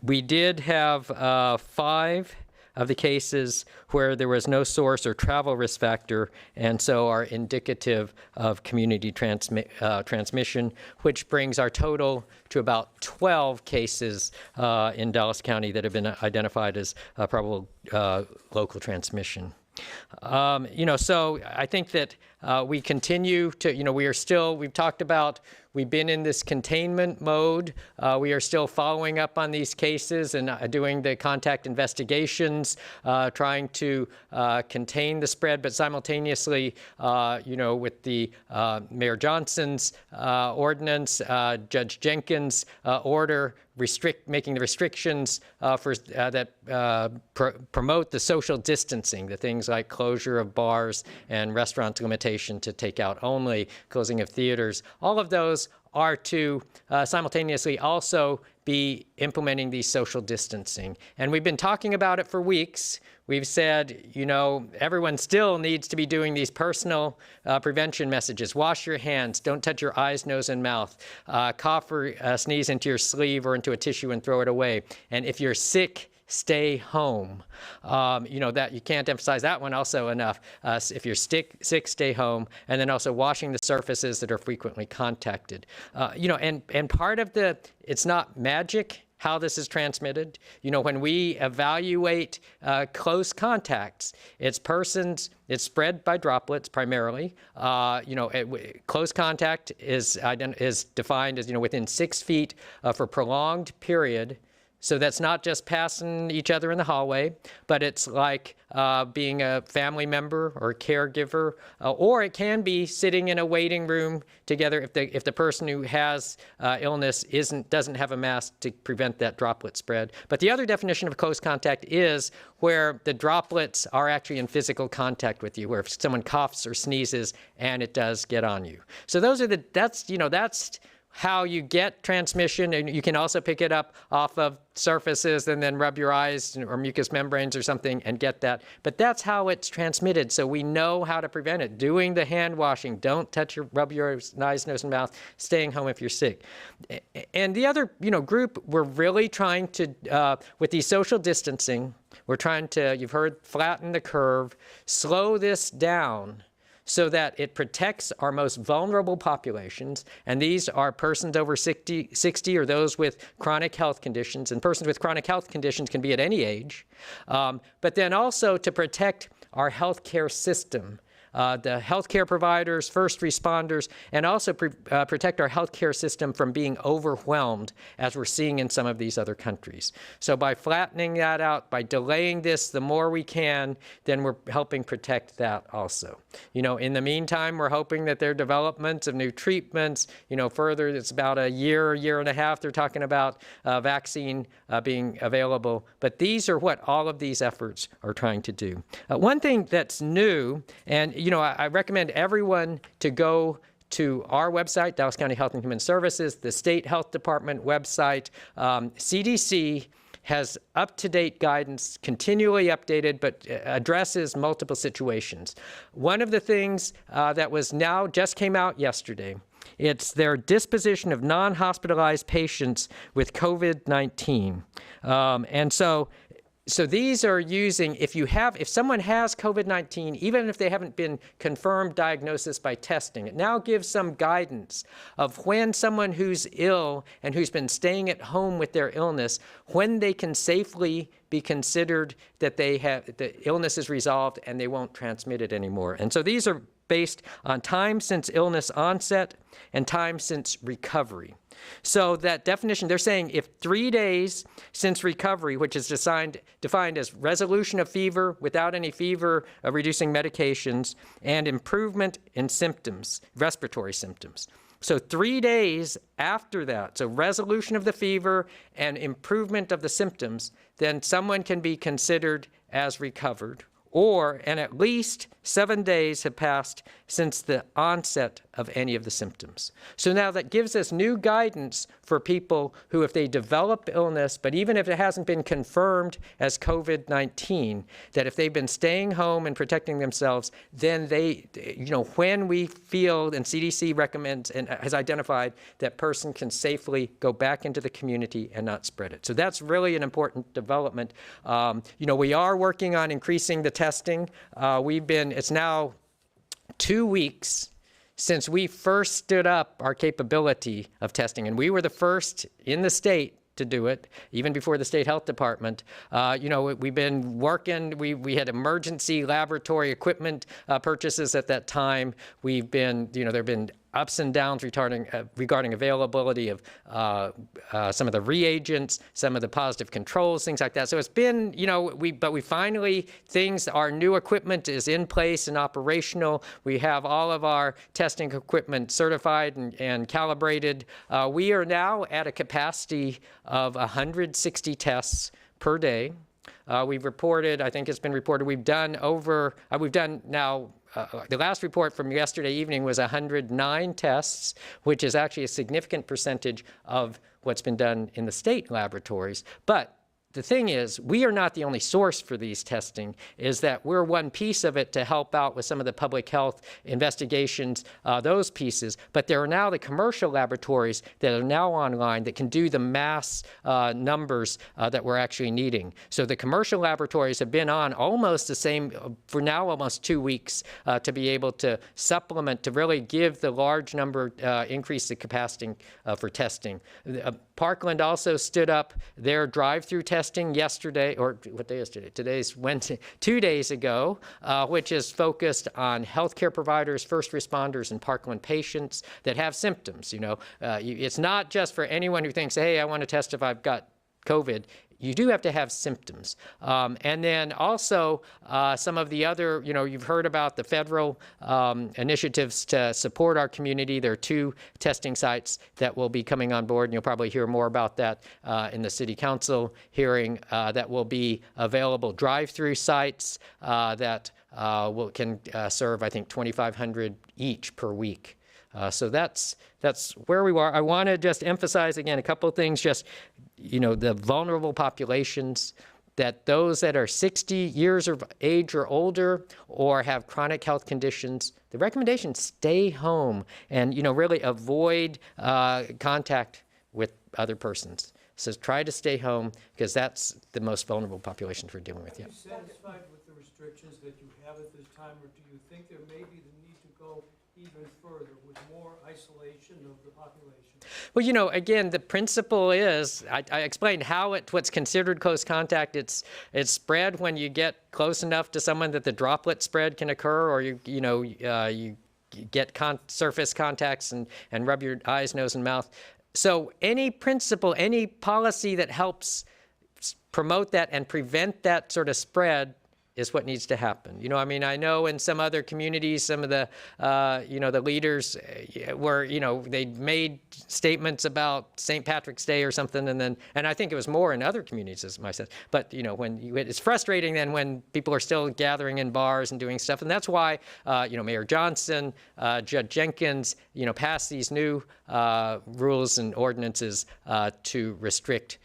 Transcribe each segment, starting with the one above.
We did have 5 of the cases where there was no source or travel risk factor, and so are indicative of community transmission, which brings our total to about 12 cases in Dallas County that have been identified as probable local transmission. So I think that we continue to, we've talked about, we've been in this containment mode. We are still following up on these cases and doing the contact investigations, trying to contain the spread, but simultaneously, with the Mayor Johnson's ordinance, Judge Jenkins' order, making the restrictions that promote the social distancing, the things like closure of bars and restaurants, limitation to takeout only, closing of theaters. All of those are to simultaneously also be implementing these social distancing. And we've been talking about it for weeks. We've said, everyone still needs to be doing these personal prevention messages. Wash your hands. Don't touch your eyes, nose, and mouth. Cough or sneeze into your sleeve or into a tissue and throw it away. And if you're sick, stay home. That you can't emphasize that one also enough. If you're sick, stay home. And then also washing the surfaces that are frequently contacted. And part of it's not magic how this is transmitted. When we evaluate close contacts, it's spread by droplets primarily. Close contact is defined as, within 6 feet for prolonged period. So that's not just passing each other in the hallway, but it's like being a family member or a caregiver, or it can be sitting in a waiting room together if the person who has illness doesn't have a mask to prevent that droplet spread. But the other definition of close contact is where the droplets are actually in physical contact with you, where if someone coughs or sneezes and it does get on you. So that's how you get transmission, and you can also pick it up off of surfaces and then rub your eyes or mucous membranes or something and get that. But that's how it's transmitted, so we know how to prevent it. Doing the hand washing, don't rub your eyes, nose, and mouth, staying home if you're sick. And the other group, we're really trying to, with the social distancing, we're trying to, you've heard, flatten the curve, slow this down, so that it protects our most vulnerable populations, and these are persons over 60 or those with chronic health conditions, and persons with chronic health conditions can be at any age, but then also to protect our healthcare system, the healthcare providers, first responders, and also protect our healthcare system from being overwhelmed, as we're seeing in some of these other countries. So by flattening that out, by delaying this the more we can, then we're helping protect that also. In the meantime, we're hoping that there are developments of new treatments. Further, it's about a year and a half, they're talking about vaccine being available. But these are what all of these efforts are trying to do. One thing that's new, and I recommend everyone to go to our website, Dallas County Health and Human Services, the State Health Department website. CDC has up-to-date guidance, continually updated, but addresses multiple situations. One of the things that just came out yesterday, it's their disposition of non-hospitalized patients with COVID-19. And so these are using, if someone has COVID-19, even if they haven't been confirmed diagnosis by testing, it now gives some guidance of when someone who's ill and who's been staying at home with their illness, when they can safely be considered that the illness is resolved and they won't transmit it anymore. And so these are based on time since illness onset and time since recovery. So that definition, they're saying if 3 days since recovery, which is defined as resolution of fever without any fever reducing medications, and improvement in symptoms, respiratory symptoms. So 3 days after that, so resolution of the fever and improvement of the symptoms, then someone can be considered as recovered, and at least 7 days have passed since the onset of any of the symptoms. So now that gives us new guidance for people who, if they develop illness, but even if it hasn't been confirmed as COVID-19, that if they've been staying home and protecting themselves, then they, when we feel, and CDC recommends and has identified that person can safely go back into the community and not spread it. So that's really an important development. We are working on increasing the testing. It's now 2 weeks since we first stood up our capability of testing, and we were the first in the state to do it, even before the state health department. We've been working, we had emergency laboratory equipment purchases at that time. We've been, there have been ups and downs regarding availability of some of the reagents, some of the positive controls, things like that. So it's been, but we finally, our new equipment is in place and operational. We have all of our testing equipment certified and calibrated. We are now at a capacity of 160 tests per day. We've reported, I think it's been reported, we've done now, the last report from yesterday evening was 109 tests, which is actually a significant percentage of what's been done in the state laboratories. But the thing is, we are not the only source for these testing, is that we're one piece of it to help out with some of the public health investigations, those pieces. But there are now the commercial laboratories that are now online that can do the mass numbers that we're actually needing. So the commercial laboratories have been on almost the same, for now almost 2 weeks, to be able to supplement, to really give the large number, increase the capacity for testing. Parkland also stood up their drive-through testing yesterday, or what day is today? Today's Wednesday, 2 days ago, which is focused on healthcare providers, first responders, and Parkland patients that have symptoms. It's not just for anyone who thinks, hey, I want to test if I've got COVID. You do have to have symptoms. And then also some of the other, you've heard about the federal initiatives to support our community. There are 2 testing sites that will be coming on board, and you'll probably hear more about that in the city council hearing that will be available. Drive-through sites that can serve, I think, 2,500 each per week. So that's where we are. I want to just emphasize again a couple of things, the vulnerable populations, that those that are 60 years of age or older or have chronic health conditions, the recommendation, stay home and, really avoid contact with other persons. So try to stay home because that's the most vulnerable populations we're dealing with. Are you satisfied with the restrictions that you have at this time, or do you think there may be the need to go even further with more isolation of the population? Well, again, the principle is, I explained how what's considered close contact. It's spread when you get close enough to someone that the droplet spread can occur, or you get surface contacts and rub your eyes, nose, and mouth. So any principle, any policy that helps promote that and prevent that sort of spread is what needs to happen. I know in some other communities, some of the, the leaders were, they made statements about St. Patrick's Day or something, and I think it was more in other communities, as I said. But, it's frustrating then when people are still gathering in bars and doing stuff, and that's why, Mayor Johnson, Judge Jenkins, passed these new rules and ordinances to restrict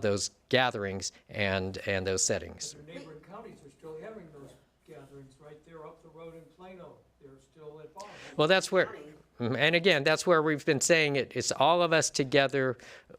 those gatherings and those settings. Neighboring counties are still having those gatherings right there up the road in Plano. They're still at bars. Well, that's where, and again, that's where we've been saying it's all of us together.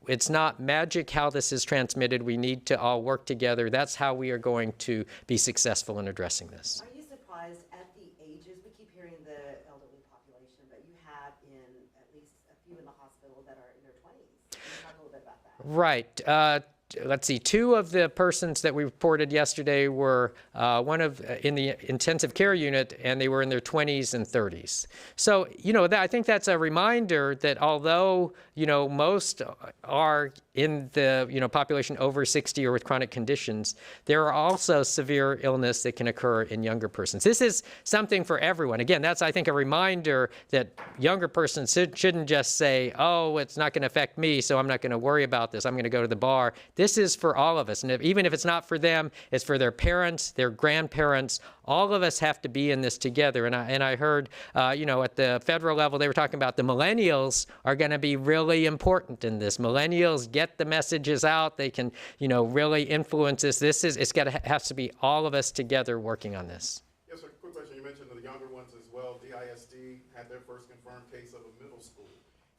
It's not magic how this is transmitted. We need to all work together. That's how we are going to be successful in addressing this. Are you surprised at the ages? We keep hearing the elderly population, but you have at least a few in the hospital that are in their 20s. Can you talk a little bit about that? Right. Let's see, 2 of the persons that we reported yesterday were in the intensive care unit, and they were in their 20s and 30s. So, I think that's a reminder that although, most are in the, population over 60 or with chronic conditions, there are also severe illness that can occur in younger persons. This is something for everyone. Again, that's, I think, a reminder that younger persons shouldn't just say, oh, it's not going to affect me, so I'm not going to worry about this. I'm going to go to the bar. This is for all of us. And even if it's not for them, it's for their parents, their grandparents. All of us have to be in this together. And I heard, at the federal level, they were talking about the millennials are going to be really important in this. Millennials get the messages out. They can, really influence this. Has to be all of us together working on this. Yes, sir. Quick question. You mentioned the younger ones as well. DISD had their first confirmed case of a middle school.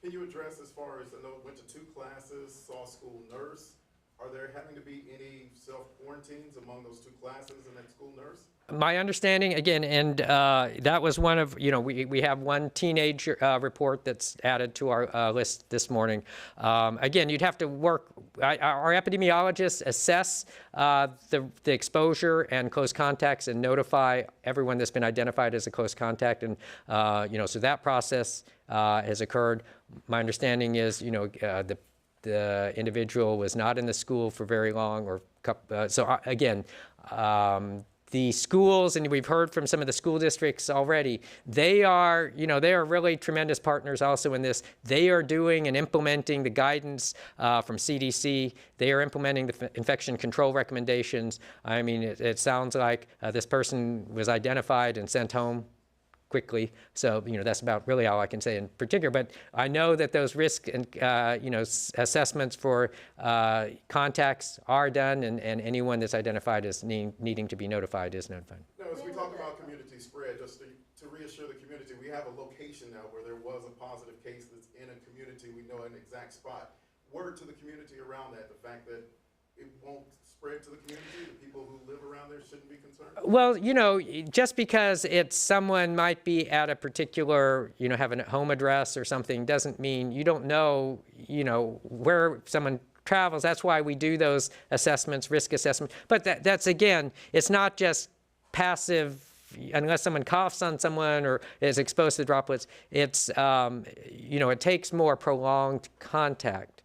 Can you address as far as, I know it went to 2 classes, saw a school nurse. Are there having to be any self-quarantines among those 2 classes and that school nurse? My understanding, again, and that was one of, we have one teenage report that's added to our list this morning. Again, you'd have to work, our epidemiologists assess the exposure and close contacts and notify everyone that's been identified as a close contact. And, so that process has occurred. My understanding is, the individual was not in the school for very long, or the schools, and we've heard from some of the school districts already, they are really tremendous partners also in this. They are doing and implementing the guidance from CDC. They are implementing the infection control recommendations. I mean, it sounds like this person was identified and sent home quickly. So, that's about really all I can say in particular. But I know that those risk and, assessments for contacts are done, and anyone that's identified as needing to be notified is notified. No, as we talk about community spread, just to reassure the community, we have a location now where there was a positive case that's in a community. We know an exact spot. Word to the community around that, the fact that it won't spread to the community, the people who live around there shouldn't be concerned? Well, just because someone might be at a particular, have a home address or something, doesn't mean you don't know, where someone travels. That's why we do those assessments, risk assessment. But that's, again, it's not just passive. Unless someone coughs on someone or is exposed to droplets, it's, it takes more prolonged contact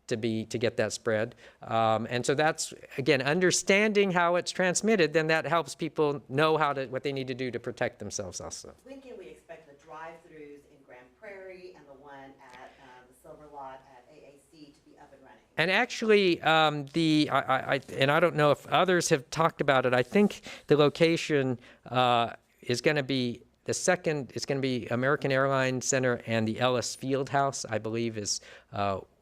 to get that spread. And so that's, again, understanding how it's transmitted, then that helps people know what they need to do to protect themselves also. When can we expect the drive-throughs in Grand Prairie and the one at the Silver Lot at AAC to be up and running? And actually, I don't know if others have talked about it. I think the location is going to be the second. It's going to be American Airlines Center and the Ellis Field House, I believe, is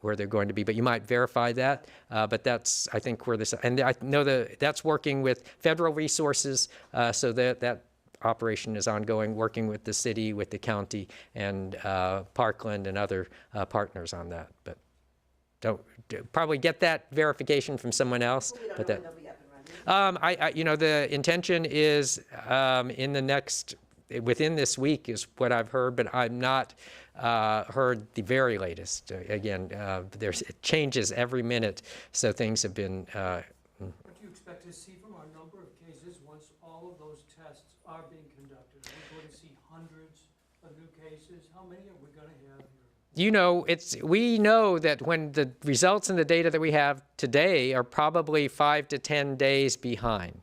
where they're going to be. But you might verify that. But that's, I think, where this. And I know that's working with federal resources, so that operation is ongoing, working with the city, with the county, and Parkland and other partners on that. But probably get that verification from someone else. We don't but know that. when they'll be up and running. The intention is within this week is what I've heard, but I've not heard the very latest. Again, it changes every minute, so things have been. What do you expect to see from our number of cases once all of those tests are being conducted? Are we going to see hundreds of new cases? How many are we going to have here? We know that when the results and the data that we have today are probably 5 to 10 days behind.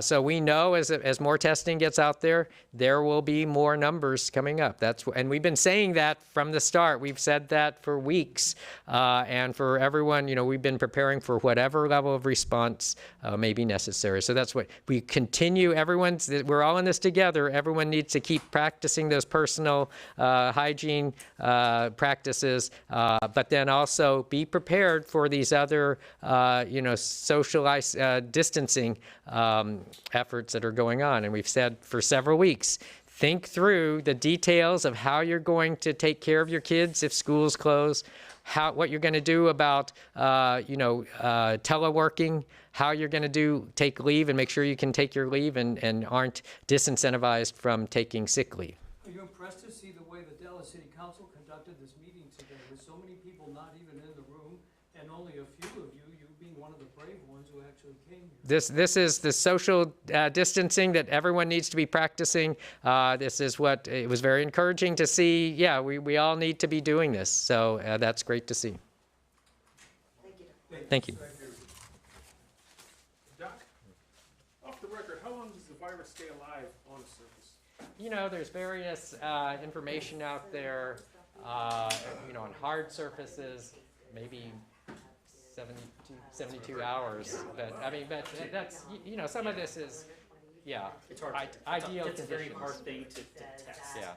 So we know as more testing gets out there, there will be more numbers coming up. And we've been saying that from the start. We've said that for weeks. And for everyone, we've been preparing for whatever level of response may be necessary. So that's what we continue. We're all in this together. Everyone needs to keep practicing those personal hygiene practices, but then also be prepared for these other, social distancing efforts that are going on. And we've said for several weeks, think through the details of how you're going to take care of your kids if schools close, what you're going to do about, teleworking, how you're going to take leave and make sure you can take your leave and aren't disincentivized from taking sick leave. Are you impressed to see the way the Dallas City Council conducted this meeting today with so many people not even in the room and only a few of you being one of the brave ones who actually came here? This is the social distancing that everyone needs to be practicing. This is what it was very encouraging to see. Yeah, we all need to be doing this. So that's great to see. Thank you. Thank you. Thank you. Doc, off the record, how long does the virus stay alive on a surface? There's various information out there, on hard surfaces, maybe 72 hours. But, I mean, but that's, you know, some of this is, yeah, It's hard. ideal It's a very conditions. hard thing to test. Yeah.